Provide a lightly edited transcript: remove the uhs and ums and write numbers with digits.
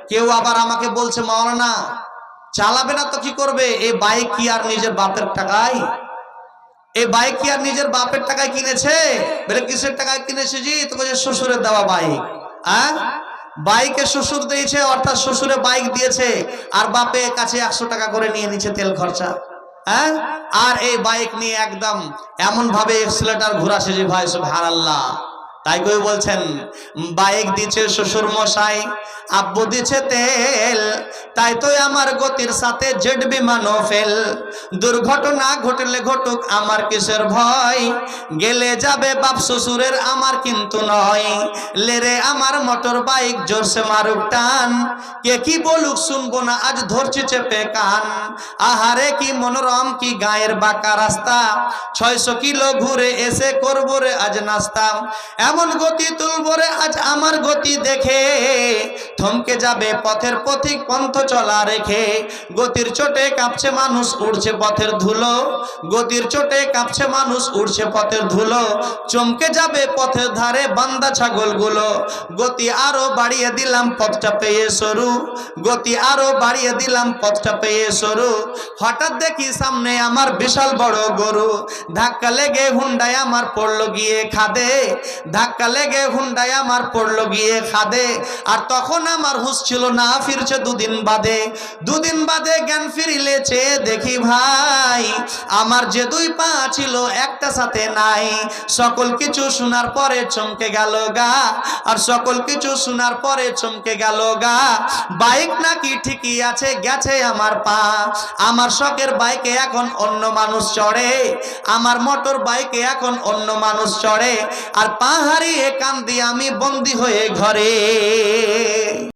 কেউ আবার আমাকে বলছে মাওলানা চালাবে না তো কি করবে, এই বাইক কি আর নিজের বাপের টাকায়, এই বাইক কি আর নিজের বাপের টাকায় কিনেছে? বলে কিসের টাকায় কিনেছে জি? তো বলছে শ্বশুরের দেওয়া বাইক। হ্যাঁ, বাইকে শ্বশুর দিয়েছে, অর্থাৎ শ্বশুরে বাইক দিয়েছে আর বাপে কাছে 100 টাকা করে নিয়ে নিচ্ছে তেল খরচা। হ্যাঁ, আর এই বাইক নিয়ে একদম এমন ভাবে এক্সিলেটর ঘোরাছে যে ভাই সুবহানাল্লাহ। তাই কই বলছেন বাইক দিচ্ছে শ্বশুর মশাই, আব্বু দিচ্ছে তেল, তাই তো আমার গতির সাথে জেড বিমানও ফেল। দুর্ঘটনা ঘটলে ঘটুক আমার কিসের ভয়, গেলে যাবে বাপ শ্বশুরের আমার কিন্তু নয়। লেরে আমার মোটর বাইক জোরসে মারুক টান, কে কি বলুক শুনবো না আজ ধরছি চেপে কান। আহারে কি মনোরম কি গায়ের বাঁকা রাস্তা, 600 কিলো ঘুরে এসে করবো রে আজ নাস্তা। এমন গতি তুলবো রে আজ আমার গতি দেখে, থমকে যাবে পথের পথিক পন্থ চলা রেখে। গতির চোটে কাঁপছে মানুষ উড়ছে পথের ধুলো, গতির চোটে কাঁপছে মানুষ উড়ছে পথের ধুলো। চমকে যাবে পথের ধারে বান্দা ছাগলগুলো। গতি আরো বাড়িয়ে দিলাম পথটা পেয়ে সরু, গতি আরো বাড়িয়ে দিলাম পথটা পেয়ে সরু। হঠাৎ দেখি সামনে আমার বিশাল বড় গরু, ধাক্কা লেগে হুন্ডায় আমার পড়লো গিয়ে খাদে, ধাক্কা লেগে হুন্ডায় আমার পড়লো গিয়ে খাদে। আর তখন আমার হুঁশ ছিল না, ফিরছে দুদিন বাদে। দুদিন বাদে জ্ঞান ফিরিলেছে দেখি ভাই, আমার যে 2 পা ছিল একটা সাথে নাই। সকল কিছু শোনার পরে চমকে গেল গা, আর সকল কিছু শোনার পরে চমকে গেল গা। বাইক নাকি ঠিকই আছে, গেছে আমার পা। আমার শখের বাইকে এখন অন্য মানুষ চড়ে, আমার মোটর বাইকে এখন অন্য মানুষ চড়ে। আর পা হারিয়ে কান্দি আমি বন্দি হয়ে ঘরে।